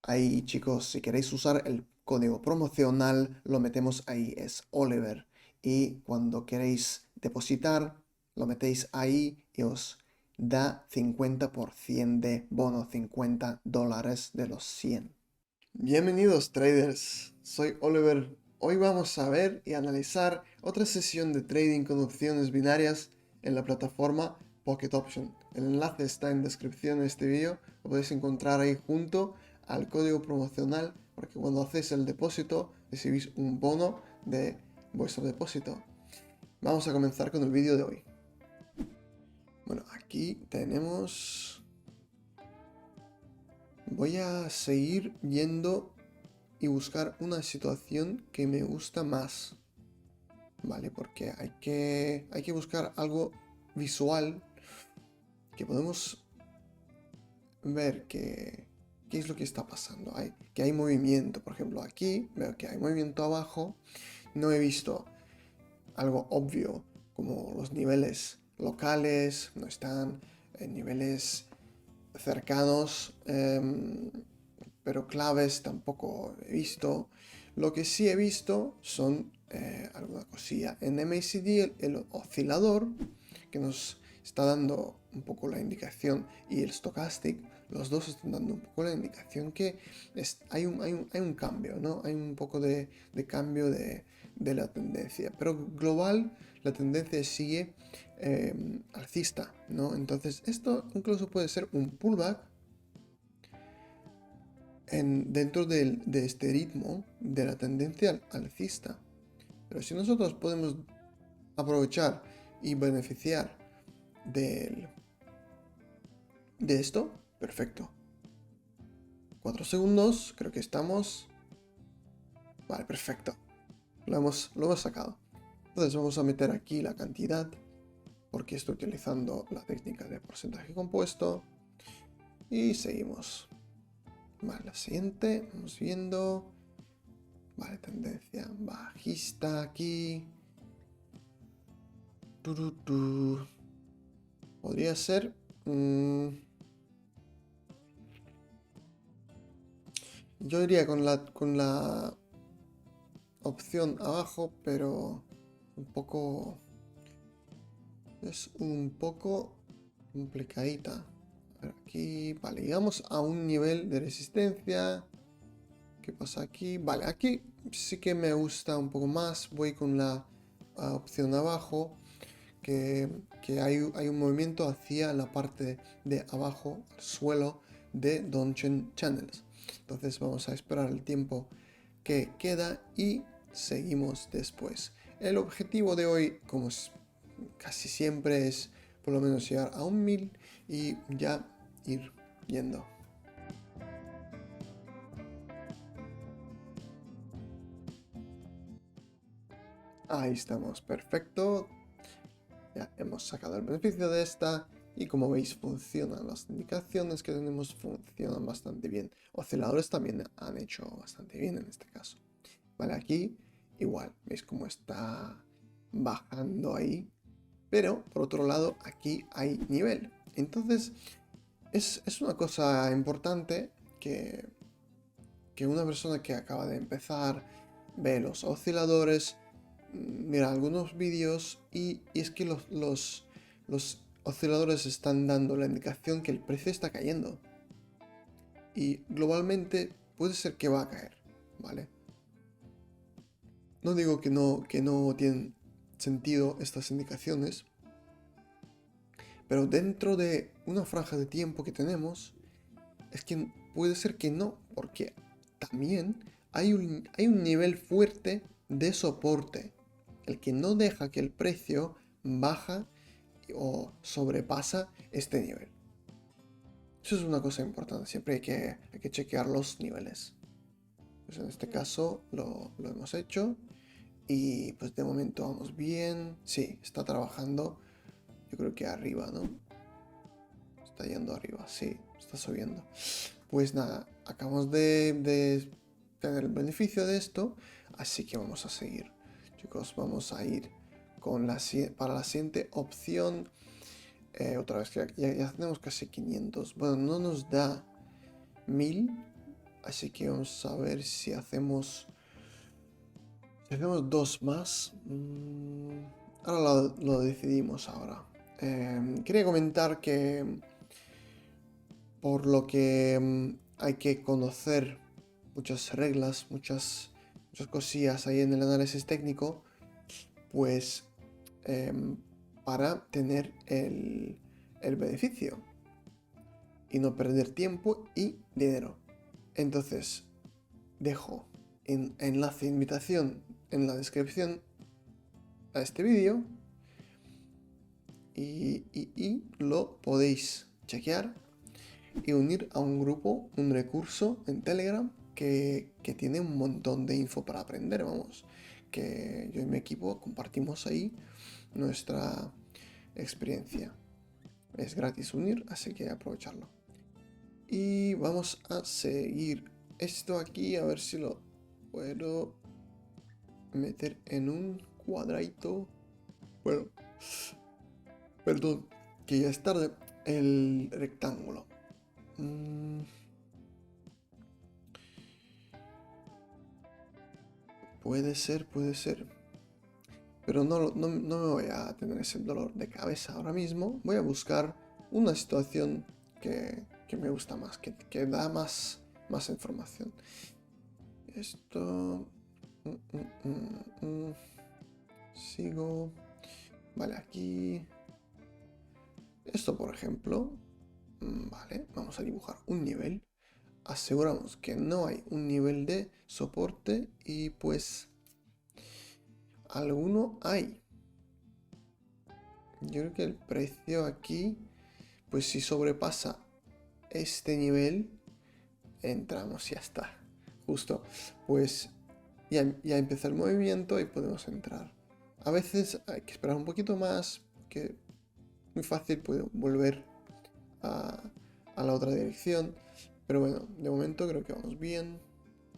Ahí, chicos, si queréis usar el código promocional, lo metemos ahí, es Oliver. Y cuando queréis depositar, lo metéis ahí y os da 50% de bono, $50 de los 100. Bienvenidos, traders. Soy Oliver. Hoy vamos a ver y analizar otra sesión de trading con opciones binarias en la plataforma Pocket Option. El enlace está en descripción de este vídeo. Lo podéis encontrar ahí junto al código promocional, porque cuando hacéis el depósito recibís un bono de vuestro depósito. Vamos a comenzar con el vídeo de hoy. Bueno, aquí tenemos... Voy a seguir yendo y buscar una situación que me gusta más, ¿vale? Porque hay que buscar algo visual que podemos ver qué es lo que está pasando. Que hay movimiento, por ejemplo, aquí veo que hay movimiento abajo. No he visto algo obvio como los niveles locales, no están en niveles cercanos, pero claves tampoco he visto. Lo que sí he visto son alguna cosilla. En MACD el oscilador que nos está dando un poco la indicación y el stochastic, los dos están dando un poco la indicación que hay un cambio, ¿no? Hay un poco de cambio de la tendencia. Pero global la tendencia sigue alcista, ¿no? Entonces esto incluso puede ser un pullback dentro de este ritmo de la tendencia alcista. Pero si nosotros podemos aprovechar y beneficiar de esto, perfecto. 4 segundos, creo que estamos. Vale, perfecto. Lo hemos sacado. Entonces vamos a meter aquí la cantidad, porque estoy utilizando la técnica de porcentaje compuesto. Y seguimos. Vale, la siguiente, vamos viendo. Vale, tendencia bajista aquí. Podría ser... yo iría con la opción abajo, pero un poco... es un poco complicadita. A ver, aquí, vale, llegamos a un nivel de resistencia. ¿Qué pasa aquí? Vale, aquí sí que me gusta un poco más. Voy con la opción abajo. Que hay un movimiento hacia la parte de abajo, al suelo de Donchen Channels. Entonces vamos a esperar el tiempo que queda y seguimos después. El objetivo de hoy, como casi siempre, es por lo menos llegar a 1000 y ya ir yendo. Ahí estamos, perfecto. Ya hemos sacado el beneficio de esta y como veis funcionan las indicaciones que tenemos, funcionan bastante bien. Osciladores también han hecho bastante bien en este caso. Vale, aquí igual, veis cómo está bajando ahí. Pero por otro lado aquí hay nivel. Entonces es una cosa importante que una persona que acaba de empezar ve los osciladores, mira algunos vídeos y es que los osciladores están dando la indicación que el precio está cayendo. Y globalmente puede ser que va a caer, ¿vale? No digo que no tienen sentido estas indicaciones, pero dentro de una franja de tiempo que tenemos, es que puede ser que no, porque también hay un nivel fuerte de soporte, el que no deja que el precio baja o sobrepasa este nivel. Eso es una cosa importante, siempre hay que chequear los niveles. Pues en este caso lo hemos hecho y pues de momento vamos bien. Sí, está trabajando, yo creo que arriba, ¿no? Está yendo arriba, sí, está subiendo. Pues nada, acabamos de tener el beneficio de esto, así que vamos a seguir. Chicos, vamos a ir con para la siguiente opción. Otra vez que ya tenemos casi 500. Bueno, no nos da 1000. Así que vamos a ver si hacemos... Si hacemos dos más. Ahora lo decidimos ahora. Quería comentar que por lo que hay que conocer muchas reglas, muchas cosillas ahí en el análisis técnico, pues para tener el beneficio y no perder tiempo y dinero. Entonces, dejo enlace de invitación en la descripción a este vídeo y lo podéis chequear y unir a un grupo, un recurso en Telegram que tiene un montón de info para aprender, vamos. Que yo y mi equipo compartimos ahí nuestra experiencia. Es gratis unir, así que aprovecharlo. Y vamos a seguir esto aquí, a ver si lo puedo meter en un cuadradito. Bueno, perdón, que ya es tarde. El rectángulo. Puede ser, puede ser. Pero no me voy a tener ese dolor de cabeza ahora mismo. Voy a buscar una situación que me gusta más, que da más información. Esto... Sigo. Vale, aquí... Esto, por ejemplo. Vale, vamos a dibujar un nivel. Aseguramos que no hay un nivel de soporte y pues... alguno hay. Yo creo que el precio aquí, pues si sobrepasa este nivel, entramos y ya está. Justo, pues ya empieza el movimiento y podemos entrar. A veces hay que esperar un poquito más, que muy fácil puede volver a la otra dirección. Pero bueno, de momento creo que vamos bien.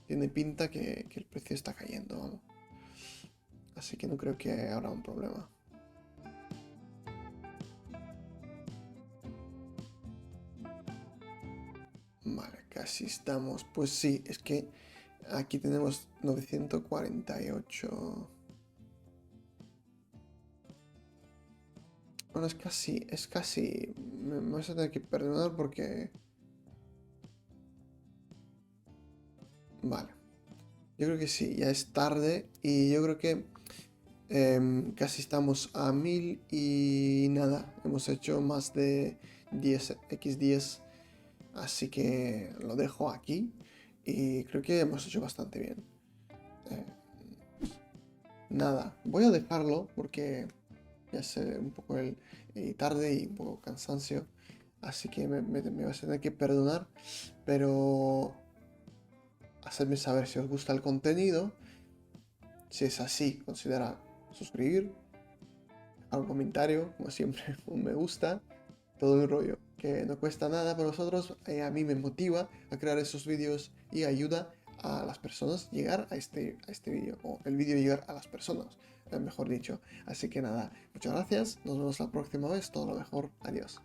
Tiene pinta que el precio está cayendo, vamos. Así que no creo que habrá un problema. Vale, casi estamos. Pues sí, es que aquí tenemos 948. Bueno, es casi. Me vas a tener que perdonar porque... Vale. Yo creo que sí, ya es tarde y yo creo que casi estamos a 1000 y nada, hemos hecho más de 10 así que lo dejo aquí y creo que hemos hecho bastante bien. Eh, Nada, voy a dejarlo porque ya es un poco tarde y un poco cansancio, así que me vas a tener que perdonar, pero hacedme saber si os gusta el contenido. Si es así, considera suscribir, dejar un comentario, como siempre, un me gusta, todo el rollo, que no cuesta nada para vosotros, a mí me motiva a crear esos vídeos y ayuda a las personas llegar a este vídeo, o el vídeo llegar a las personas, mejor dicho. Así que nada, muchas gracias, nos vemos la próxima vez, todo lo mejor, adiós.